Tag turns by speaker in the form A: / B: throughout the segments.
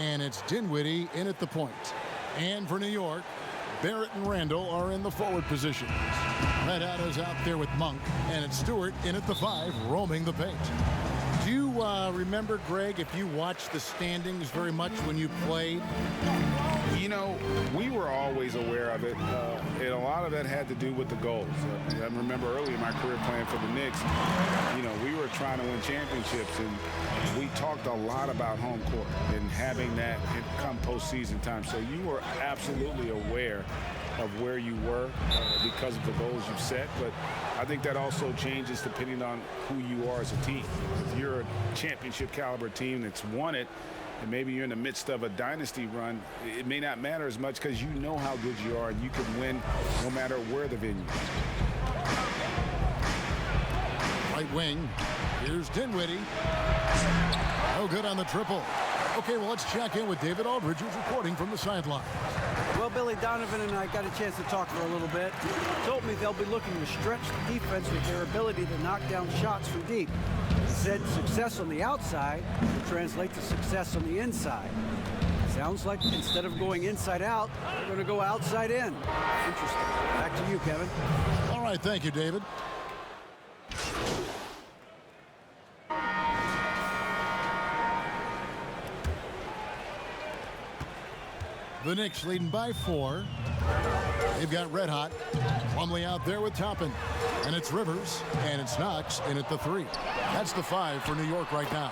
A: and it's Dinwiddie in at the point. And for New York, Barrett and Randall are in the forward positions. Red Hot is out there with Monk, and it's Stewart in at the 5, roaming the paint. Do you remember, Greg, if you watched the standings very much when you played?
B: You know, we were always aware of it, and a lot of that had to do with the goals. I remember early in my career playing for the Knicks, you know, we were trying to win championships, and we talked a lot about home court and having that come postseason time. So you were absolutely aware of where you were because of the goals you've set, but I think that also changes depending on who you are as a team. If you're a championship caliber team that's won it, and maybe you're in the midst of a dynasty run, it may not matter as much because you know how good you are and you can win no matter where the venue is.
A: Right wing, here's Dinwiddie. No good on the triple. Okay, well, let's check in with David Aldridge, who's reporting from the sideline.
C: Well, Billy, Donovan and I got a chance to talk for a little bit. He told me they'll be looking to stretch the defense with their ability to knock down shots from deep. He said success on the outside will translate to success on the inside. Sounds like instead of going inside out, they're going to go outside in. Interesting. Back to you, Kevin.
A: All right, thank you, David. The Knicks leading by 4. They've got Red Hot. Plumlee out there with Toppin. And it's Rivers. And it's Knox in at the 3. That's the 5 for New York right now.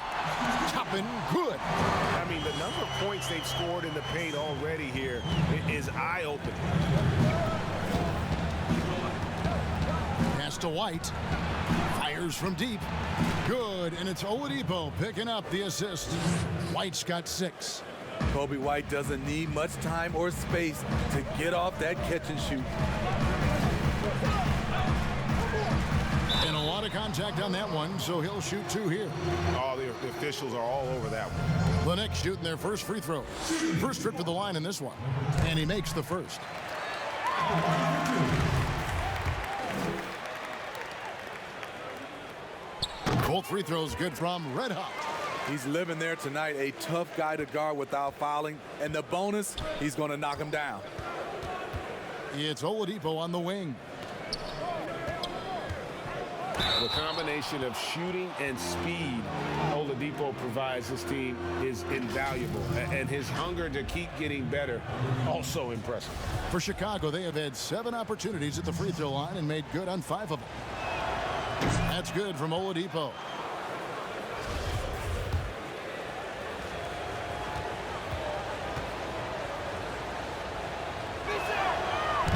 A: Toppin, good.
D: I mean, the number of points they've scored in the paint already here is eye-opening.
A: Pass to White. Fires from deep. Good. And it's Oladipo picking up the assist. White's got 6.
E: Kobe White doesn't need much time or space to get off that catch and shoot.
A: And a lot of contact on that one, so he'll shoot 2 here.
B: Oh, the officials are all over that one.
A: The Knicks shooting their first free throw. First trip to the line in this one. And he makes the first. Both free throws good from Red Hot.
E: He's living there tonight, a tough guy to guard without fouling. And the bonus, he's going to knock him down.
A: It's Oladipo on the wing.
D: The combination of shooting and speed Oladipo provides this team is invaluable. And his hunger to keep getting better, also impressive.
A: For Chicago, they have had 7 opportunities at the free throw line and made good on 5 of them. That's good from Oladipo.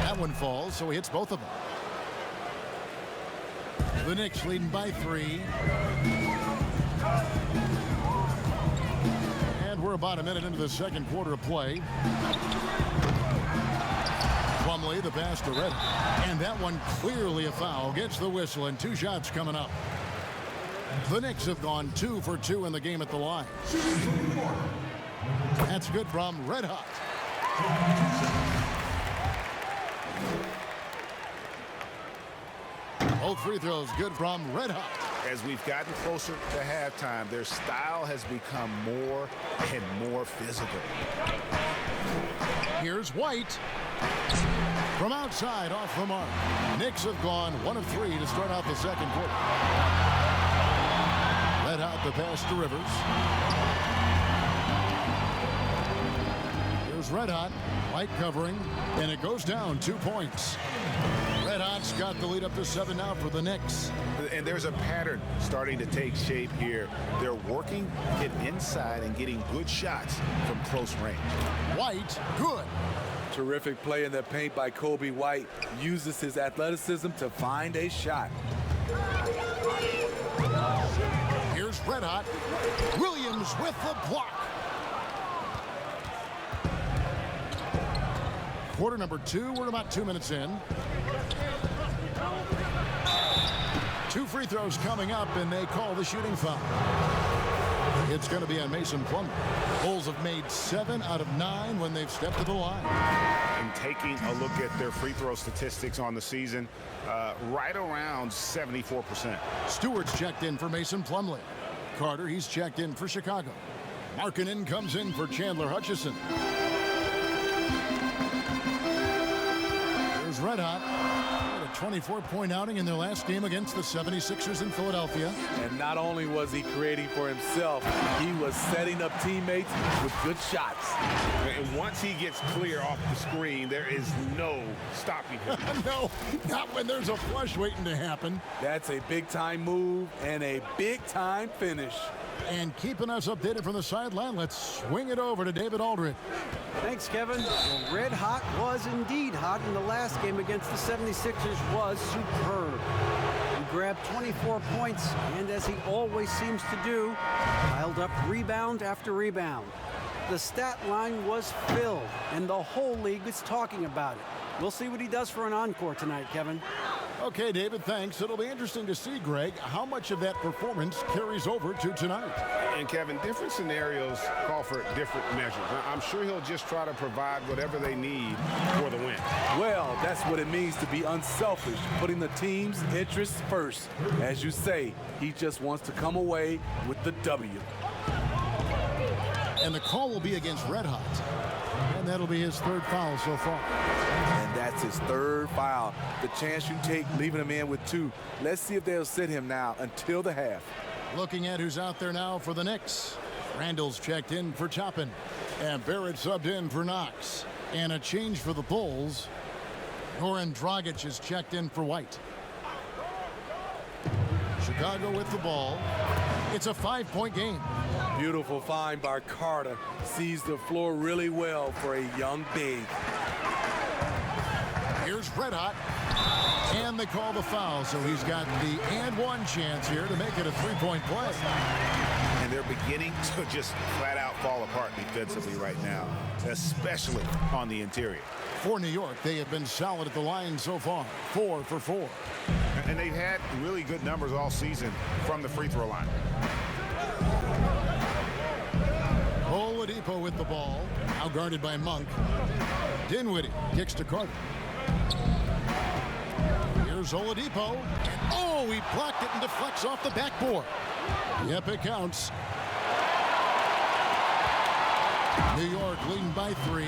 A: That one falls, so he hits both of them. The Knicks leading by 3. And we're about a minute into the second quarter of play. Plumlee, the pass to Red. And that one clearly a foul. Gets the whistle, and 2 shots coming up. The Knicks have gone 2 for 2 in the game at the line. That's good from Red Hot. Both free throws good from Red Hot.
B: As we've gotten closer to halftime, their style has become more and more physical.
A: Here's White. From outside, off the mark. Knicks have gone 1 of 3 to start out the second quarter. Red Hot the pass to Rivers. Here's Red Hot. White covering, and it goes down 2 points. Red Hot's got the lead up to 7 now for the Knicks.
B: And there's a pattern starting to take shape here. They're working it inside and getting good shots from close range.
A: White, good.
E: Terrific play in the paint by Kobe White. Uses his athleticism to find a shot.
A: Here's Red Hot. Williams with the block. Quarter number 2. We're about 2 minutes in. 2 free throws coming up, and they call the shooting foul. It's going to be on Mason Plumlee. Bulls have made 7 out of 9 when they've stepped to the line.
B: And taking a look at their free throw statistics on the season, right around 74%.
A: Stewart's checked in for Mason Plumlee. Carter, he's checked in for Chicago. Markkanen comes in for Chandler Hutchison. Here's Red Hot. Had a 24-point outing in their last game against the 76ers in Philadelphia.
E: And not only was he creating for himself, he was setting up teammates with good shots.
D: And once he gets clear off the screen, there is no stopping him.
A: No, not when there's a flush waiting to happen.
E: That's a big-time move and a big-time finish.
A: And keeping us updated from the sideline, let's swing it over to David Aldridge.
C: Thanks, Kevin. Well, Red Hot was indeed hot, and the last game against the 76ers was superb. He grabbed 24 points, and as he always seems to do, piled up rebound after rebound. The stat line was filled, and the whole league is talking about it. We'll see what he does for an encore tonight, Kevin.
A: Okay, David, thanks. It'll be interesting to see, Greg, how much of that performance carries over to tonight.
D: And Kevin, different scenarios call for different measures. I'm sure he'll just try to provide whatever they need for the win.
E: Well, that's what it means to be unselfish, putting the team's interests first. As you say, he just wants to come away with the W.
A: And the call will be against Red Hot. And that'll be his third foul so far.
E: And that's his third foul. The chance you take leaving him in with 2. Let's see if they'll sit him now until the half.
A: Looking at who's out there now for the Knicks. Randall's checked in for Toppin. And Barrett subbed in for Knox. And a change for the Bulls. Goran Dragic is checked in for White. Chicago with the ball. It's a 5-point game.
E: Beautiful find by Carter. Sees the floor really well for a young big.
A: Here's Red Hot. And they call the foul, so he's got the and one chance here to make it a 3-point play.
B: And they're beginning to just flat out fall apart defensively right now, especially on the interior.
A: For New York, they have been solid at the line so far. 4 for 4.
B: And they've had really good numbers all season from the free throw line.
A: Oladipo with the ball, now guarded by Monk. Dinwiddie kicks to Carter. Here's Oladipo. And oh, he blocked it and deflects off the backboard. Yep, it counts. New York leading by 3.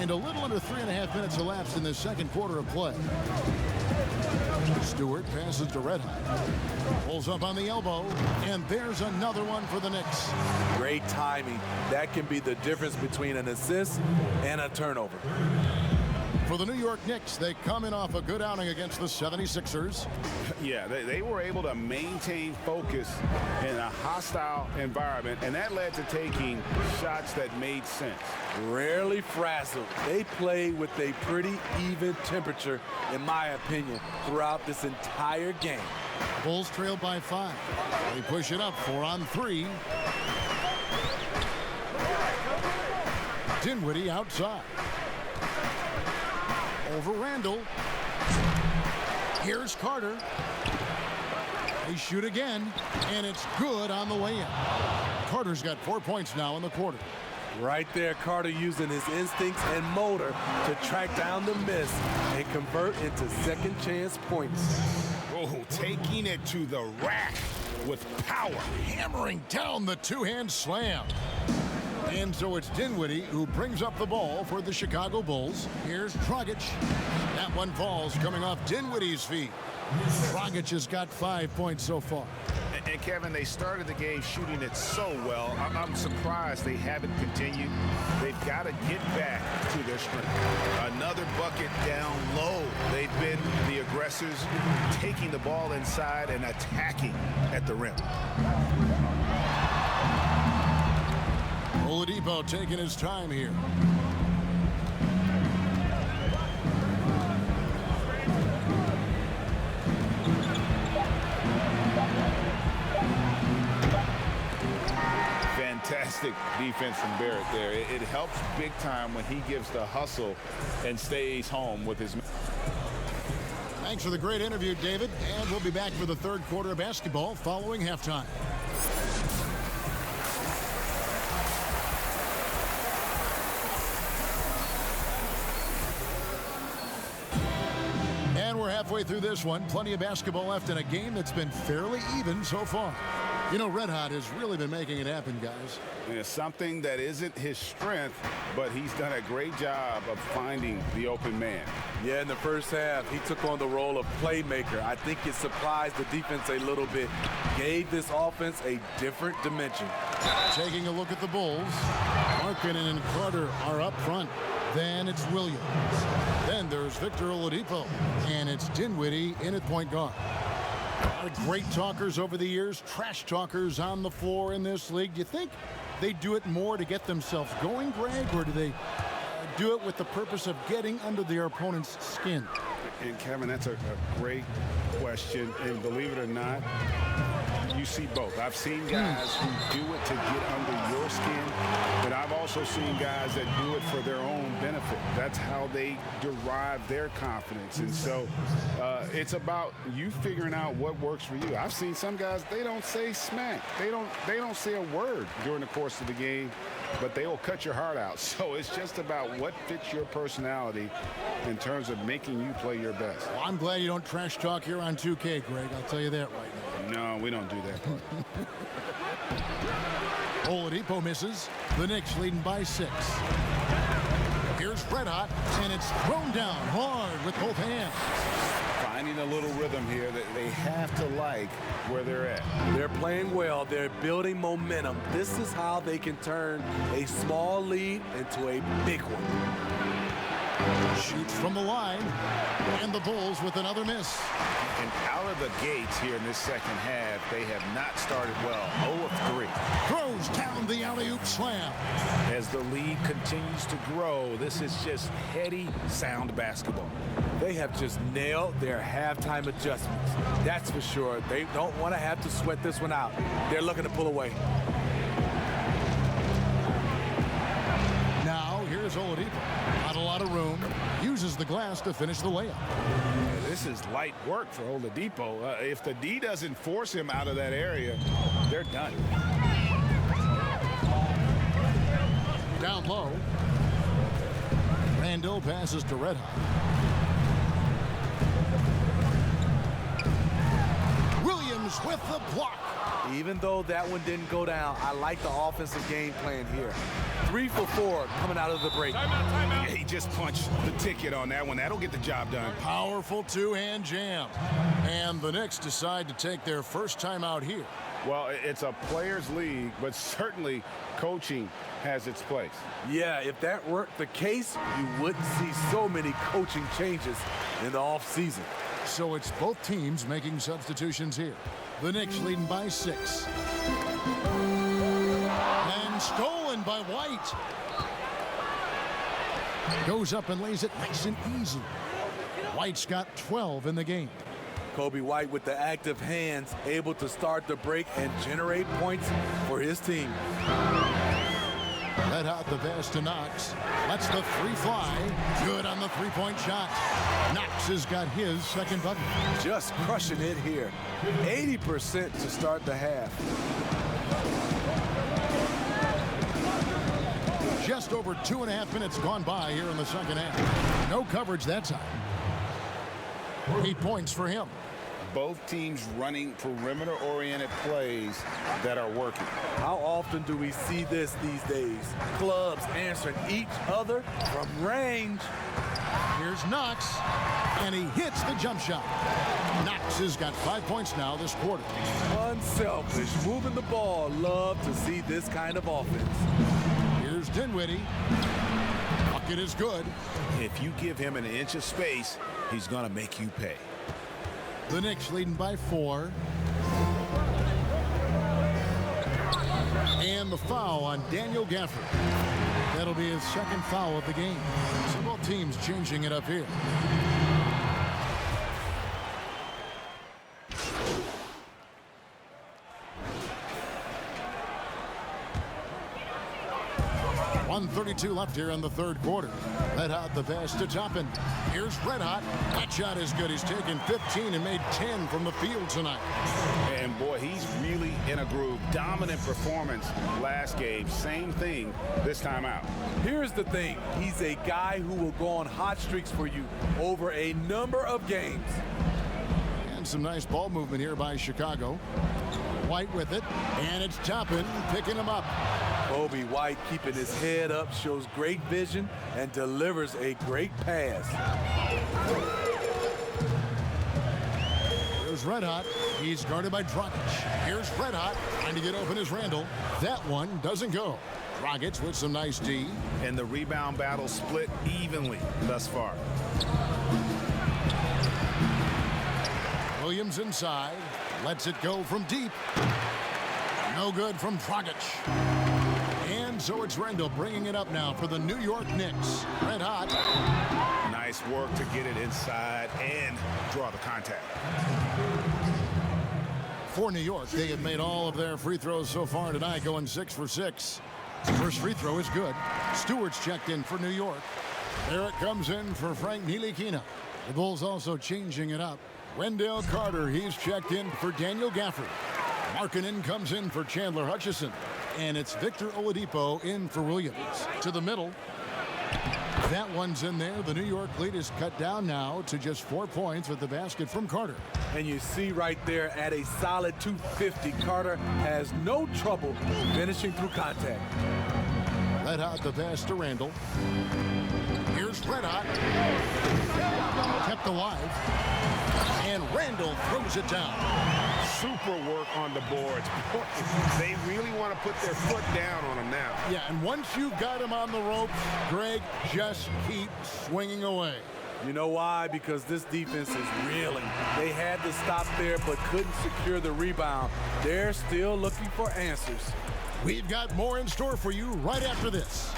A: And a little under 3.5 minutes elapsed in the second quarter of play. Stewart passes to Red Hot. Pulls up on the elbow. And there's another one for the Knicks.
E: Great timing. That can be the difference between an assist and a turnover.
A: For the New York Knicks, they come in off a good outing against the 76ers.
B: Yeah, they were able to maintain focus in a hostile environment, and that led to taking shots that made sense.
E: Rarely frazzled. They play with a pretty even temperature, in my opinion, throughout this entire game.
A: Bulls trail by 5. They push it up 4 on 3. Dinwiddie outside. Over Randall. Here's Carter. They shoot again, and it's good on the way in. Carter's got 4 points now in the quarter.
E: Right there, Carter using his instincts and motor to track down the miss and convert into second chance points.
B: Oh, taking it to the rack with power.
A: Hammering down the two-hand slam. And so it's Dinwiddie who brings up the ball for the Chicago Bulls. Here's Dragic. That one falls coming off Dinwiddie's feet. Dragic has got 5 points so far.
B: And Kevin, they started the game shooting it so well. I'm surprised they haven't continued. They've got to get back to their strength. Another bucket down low. They've been the aggressors, taking the ball inside and attacking at the rim.
A: Oladipo taking his time here.
B: Fantastic defense from Barrett there. It helps big time when he gives the hustle and stays home with his.
A: Thanks for the great interview, David. And we'll be back for the third quarter of basketball following halftime. halfway through this one. Plenty of basketball left in a game that's been fairly even so far. You know, Red Hot has really been making it happen, guys.
B: It's something that isn't his strength, but he's done a great job of finding the open man.
E: Yeah, in the first half, he took on the role of playmaker. I think it surprised the defense a little bit, gave this offense a different dimension.
A: Taking a look at the Bulls, Markkanen and Carter are up front. Then it's Williams. Then there's Victor Oladipo. And it's Dinwiddie in at point guard. A lot of great talkers over the years, trash talkers on the floor in this league. Do you think they do it more to get themselves going, Greg, or do they do it with the purpose of getting under their opponent's skin?
B: And Kevin, that's a great question. And believe it or not, you see both. I've seen guys who do it to get under your skin, but I've also seen guys that do it for their own benefit. That's how they derive their confidence. And so it's about you figuring out what works for you. I've seen some guys, they don't say smack. They don't say a word during the course of the game, but they will cut your heart out. So it's just about what fits your personality in terms of making you play your best.
A: Well, I'm glad you don't trash talk here on 2K, Greg. I'll tell you that right now.
B: No, we don't do that part.
A: Oladipo misses. The Knicks leading by 6. Here's Red Hot, and it's thrown down hard with both hands.
B: Finding a little rhythm here that they have to like where they're at.
E: They're playing well. They're building momentum. This is how they can turn a small lead into a big one.
A: Shoots from the line, and the Bulls with another miss.
B: And out of the gates here in this second half, they have not started well. 0 of 3.
A: Throws down the alley-oop slam.
B: As the lead continues to grow, this is just heady, sound basketball.
E: They have just nailed their halftime adjustments. That's for sure. They don't want to have to sweat this one out. They're looking to pull away.
A: Now, here's Oladipo. Not a lot of room. Uses the glass to finish the layup.
B: This is light work for Oladipo. If the D doesn't force him out of that area, they're done.
A: Down low. Randall passes to Red Hot. Williams with the block.
E: Even though that one didn't go down, I like the offensive game plan here. 3 for 4 coming out of the break.
B: Yeah, he just punched the ticket on that one. That'll get the job done.
A: Powerful two-hand jam. And the Knicks decide to take their first time out here.
B: Well, it's a players' league, but certainly coaching has its place.
E: Yeah, if that weren't the case, you wouldn't see so many coaching changes in the offseason.
A: So it's both teams making substitutions here. The Knicks leading by 6. And stolen by White. Goes up and lays it nice and easy. White's got 12 in the game.
E: Kobe White with the active hands, able to start the break and generate points for his team.
A: Red Hot the pass to Knox. Lets the 3 fly. Good on the three-point shot. Knox has got his second bucket.
E: Just crushing it here. 80% to start the half.
A: Just over 2.5 minutes gone by here in the second half. No coverage that time. 8 points for him.
B: Both teams running perimeter-oriented plays that are working.
E: How often do we see this these days? Clubs answering each other from range.
A: Here's Knox, and he hits the jump shot. Knox has got 5 points now this quarter.
E: Unselfish, moving the ball. Love to see this kind of offense.
A: Here's Dinwiddie. Bucket is good.
B: If you give him an inch of space, he's going to make you pay.
A: The Knicks leading by 4. And the foul on Daniel Gafford. That'll be his second foul of the game. So both teams changing it up here. .132 left here in the third quarter. Red Hot the pass to Toppin. Here's Red Hot. That shot is good. He's taken 15 and made 10 from the field tonight.
B: And boy, he's really in a groove. Dominant performance last game. Same thing this time out.
E: Here's the thing. He's a guy who will go on hot streaks for you over a number of games.
A: some nice ball movement here by Chicago. White with it, and it's Toppin picking him up.
E: Kobe White keeping his head up, shows great vision, and delivers a great pass.
A: Here's Red Hot. He's guarded by Dragic. Here's Red Hot trying to get open as Randall. That one doesn't go. Dragic with some nice D.
B: And the rebound battle split evenly thus far.
A: Williams inside. Lets it go from deep. No good from Dragic. And so it's Randall bringing it up now for the New York Knicks. Red Hot.
B: Nice work to get it inside and draw the contact.
A: For New York, they have made all of their free throws so far tonight, going 6 for 6. First free throw is good. Stewart's checked in for New York. Barrett comes in for Frank Ntilikina. The Bulls also changing it up. Wendell Carter, he's checked in for Daniel Gafford. Markkanen comes in for Chandler Hutchison. And it's Victor Oladipo in for Williams. To the middle. That one's in there. The New York lead is cut down now to just 4 points with the basket from Carter.
E: And you see right there at a solid 250, Carter has no trouble finishing through contact.
A: Red Hot the pass to Randall. Here's Red Hot. Kept alive. And Randall throws it down.
D: Super work on the boards. They really want to put their foot down on him now.
A: Yeah, and once you've got him on the ropes, Greg, just keep swinging away.
E: You know why? Because this defense is reeling. They had to stop there but couldn't secure the rebound. They're still looking for answers.
A: We've got more in store for you right after this.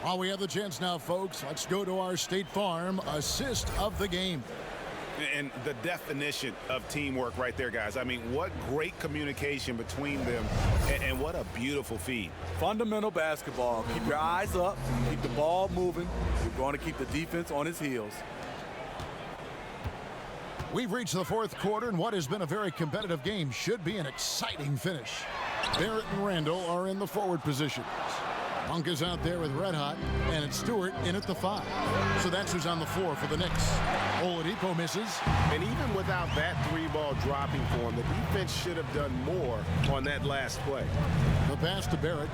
A: While we have the chance now, folks, let's go to our State Farm assist of the game.
B: And the definition of teamwork right there, guys. I mean, what great communication between them, and what a beautiful feed.
E: Fundamental basketball. Keep your eyes up, keep the ball moving. You're going to keep the defense on its heels.
A: We've reached the fourth quarter, and what has been a very competitive game should be an exciting finish. Barrett and Randall are in the forward positions. Monk is out there with Red Hot, and it's Stewart in at the 5. So that's who's on the floor for the Knicks. Oladipo misses.
D: And even without that 3-ball dropping for him, the defense should have done more on that last play.
A: The pass to Barrett.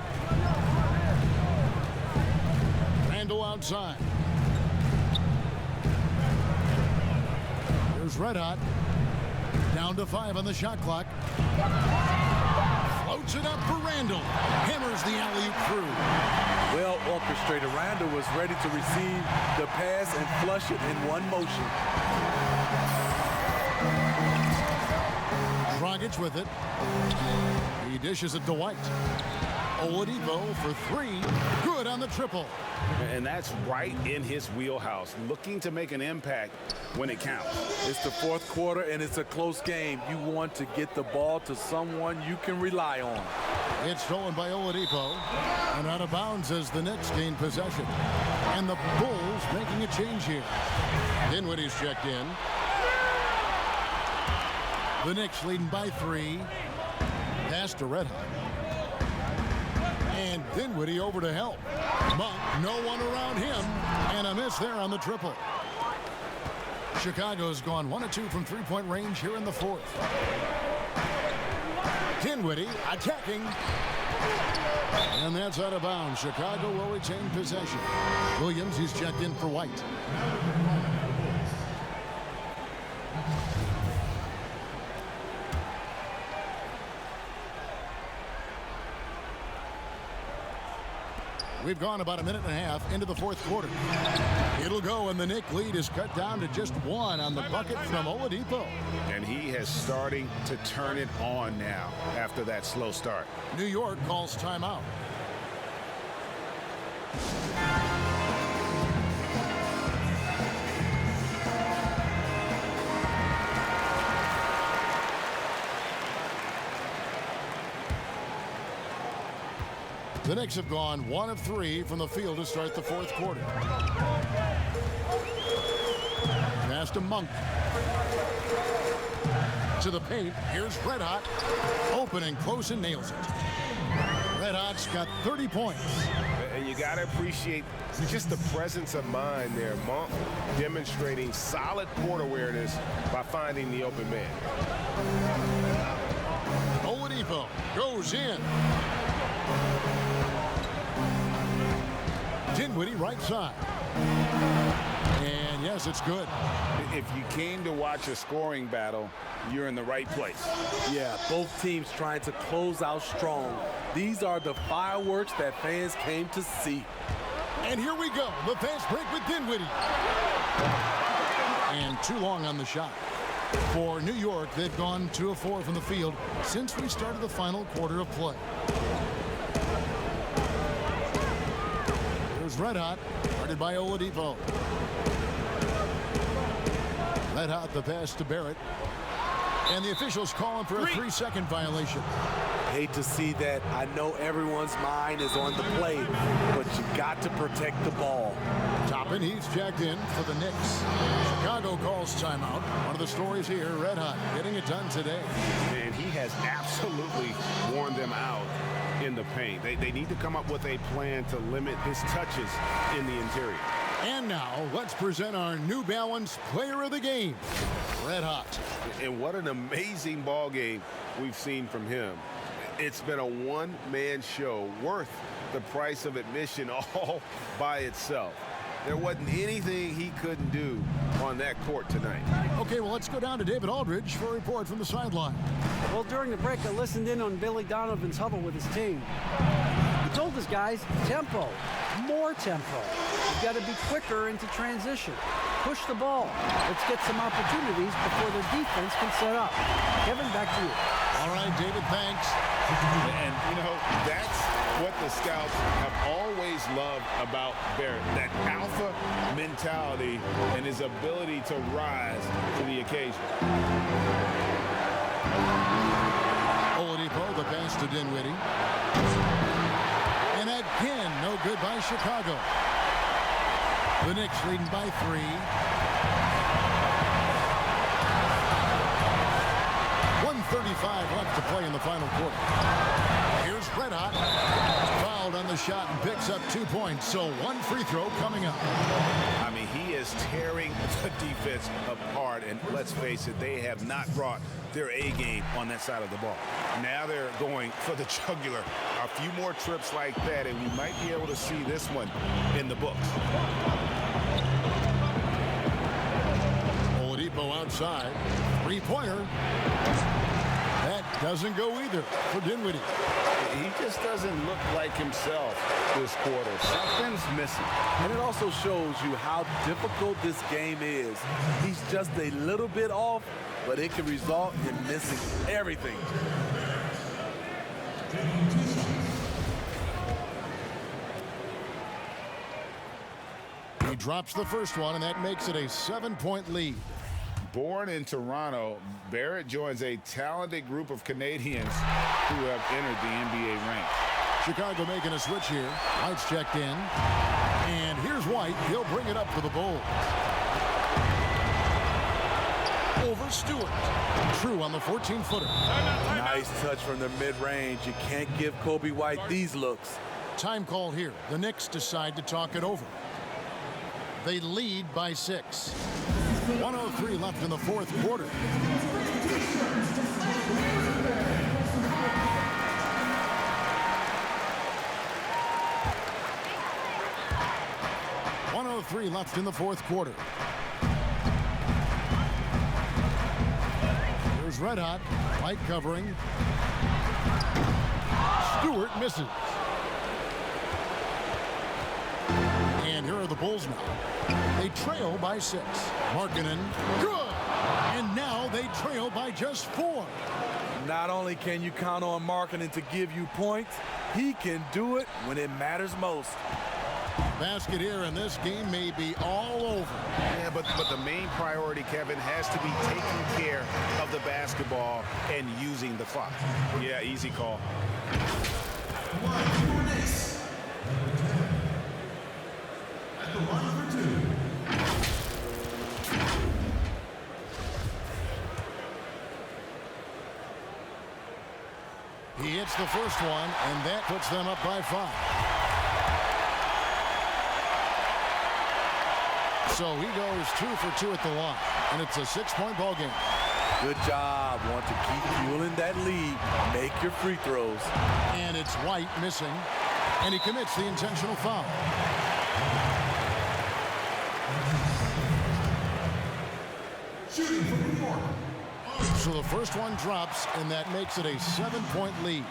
A: Randall outside. Here's Red Hot. Down to 5 on the shot clock. Floats it up for Randall. Hammers the alley-oop through.
E: Well orchestrated. Randall was ready to receive the pass and flush it in one motion.
A: Dragic with it. He dishes it to White. Oladipo for 3. Good on the triple.
B: And that's right in his wheelhouse, looking to make an impact when it counts.
E: It's the fourth quarter, and it's a close game. You want to get the ball to someone you can rely on.
A: It's stolen by Oladipo. And out of bounds as the Knicks gain possession. And the Bulls making a change here. Dinwiddie's checked in. The Knicks leading by 3. Pass to Red Hot. And Dinwiddie over to help. Monk, no one around him. And a miss there on the triple. Chicago's gone 1 of 2 from three-point range here in the fourth. Dinwiddie attacking. And that's out of bounds. Chicago will retain possession. Williams, he's checked in for White. We've gone about a minute and a half into the fourth quarter. It'll go, and the Knicks lead is cut down to just 1 on the bucket from Oladipo.
B: And he has starting to turn it on now after that slow start.
A: New York calls timeout. The Knicks have gone 1 of 3 from the field to start the fourth quarter. Pass to Monk. To the paint. Here's Red Hot. Open and close and nails it. Red Hot's got 30 points.
D: you got to appreciate just the presence of mind there. Monk demonstrating solid court awareness by finding the open man.
A: Oladipo goes in. Dinwiddie right side. And yes, it's good.
B: If you came to watch a scoring battle, you're in the right place.
E: Yeah, both teams trying to close out strong. These are the fireworks that fans came to see.
A: And here we go. The fast break with Dinwiddie. And too long on the shot. For New York, they've gone 2 of 4 from the field since we started the final quarter of play. Here's Red Hot, guarded by Oladipo. Red Hot, the pass to Barrett. And the officials calling for a 3-second violation.
E: Hate to see that. I know everyone's mind is on the play, but you got to protect the ball.
A: Toppin, he's checked in for the Knicks. Chicago calls timeout. One of the stories here, Red Hot getting it done today.
B: And he has absolutely worn them out in the paint. They need to come up with a plan to limit his touches in the interior.
A: And now, let's present our New Balance Player of the Game, Red Hot.
B: And what an amazing ball game we've seen from him. It's been a one-man show worth the price of admission all by itself. There wasn't anything he couldn't do on that court tonight.
A: Okay, well, let's go down to David Aldridge for a report from the sideline.
C: Well, during the break, I listened in on Billy Donovan's huddle with his team. He told his guys, tempo, more tempo. You've got to be quicker into transition. Push the ball. Let's get some opportunities before the defense can set up. Kevin, back to you.
A: All right, David, thanks.
B: And, you know, that's what the scouts have always loved about Barrett, that alpha mentality and his ability to rise to the occasion.
A: Oladipo, the pass to Dinwiddie. And again, no good by Chicago. The Knicks leading by 3. .135 left to play in the final quarter. Here's Red Hot. Fouled on the shot and picks up 2 points. So 1 free throw coming up.
B: I mean, he is tearing the defense apart. And let's face it, they have not brought their A game on that side of the ball. Now they're going for the jugular. A few more trips like that, and we might be able to see this one in the books.
A: Oladipo outside. 3-pointer. That doesn't go either for Dinwiddie.
B: He just doesn't look like himself this quarter. Something's missing.
E: And it also shows you how difficult this game is. He's just a little bit off, but it can result in missing everything.
A: He drops the first one, and that makes it a 7-point lead.
B: Born in Toronto, Barrett joins a talented group of Canadians who have entered the NBA ranks.
A: Chicago making a switch here. White's checked in. And here's White. He'll bring it up for the Bulls. Over Stewart. True on the 14-footer.
E: Nice touch from the mid-range. You can't give Kobe White these looks.
A: Time call here. The Knicks decide to talk it over. They lead by 6. 1:03 left in the fourth quarter. Left in the fourth quarter. Here's Red Hot. White covering. Stewart misses. And here are the Bulls now. They trail by 6. Markkanen, good! And now they trail by just 4.
E: Not only can you count on Markkanen to give you points, he can do it when it matters most.
A: Basket here, and this game may be all over.
B: Yeah, but the main priority, Kevin, has to be taking care of the basketball and using the clock. Yeah, easy call.
A: He hits the first one, and that puts them up by 5. So he goes 2 for 2 at the line, and it's a 6-point ball game.
E: Good job. Want to keep fueling that lead. Make your free throws.
A: And it's White missing, and he commits the intentional foul.
F: Shooting from New York.
A: So the first one drops, and that makes it a 7-point lead.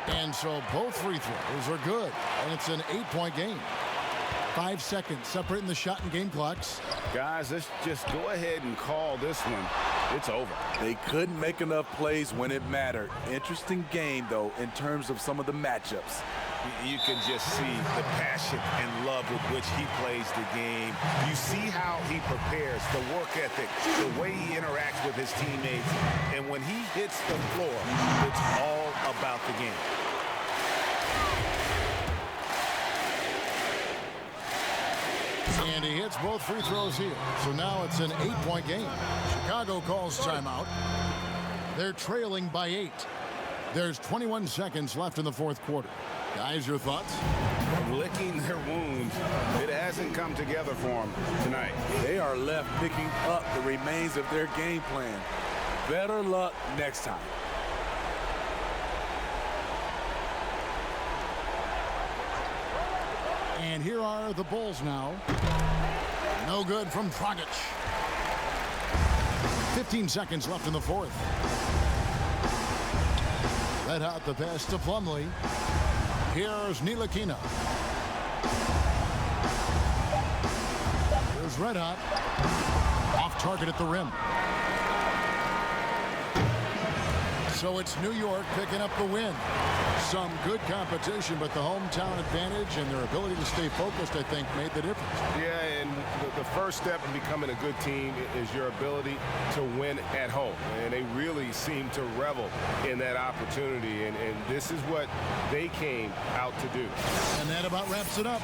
A: And so both free throws are good, and it's an 8-point game. 5 seconds separating the shot and game clocks.
B: Guys, let's just go ahead and call this one. It's over.
E: They couldn't make enough plays when it mattered. Interesting game, though, in terms of some of the matchups.
D: You can just see the passion and love with which he plays the game. You see how he prepares, the work ethic, the way he interacts with his teammates. And when he hits the floor, it's all about the game.
A: And he hits both free throws here. So now it's an 8-point game. Chicago calls timeout. They're trailing by 8. There's 21 seconds left in the fourth quarter. Guys, your thoughts?
B: Licking their wounds. It hasn't come together for them tonight.
E: They are left picking up the remains of their game plan. Better luck next time.
A: And here are the Bulls now. No good from Dragic. 15 seconds left in the fourth. Let out the pass to Plumlee. Here's Ntilikina. Here's Red Hot. Off target at the rim. So it's New York picking up the win. Some good competition, but the hometown advantage and their ability to stay focused, I think, made the difference.
D: Yeah, and the first step in becoming a good team is your ability to win at home. And they really seem to revel in that opportunity. And this is what they came out to do.
A: And that about wraps it up.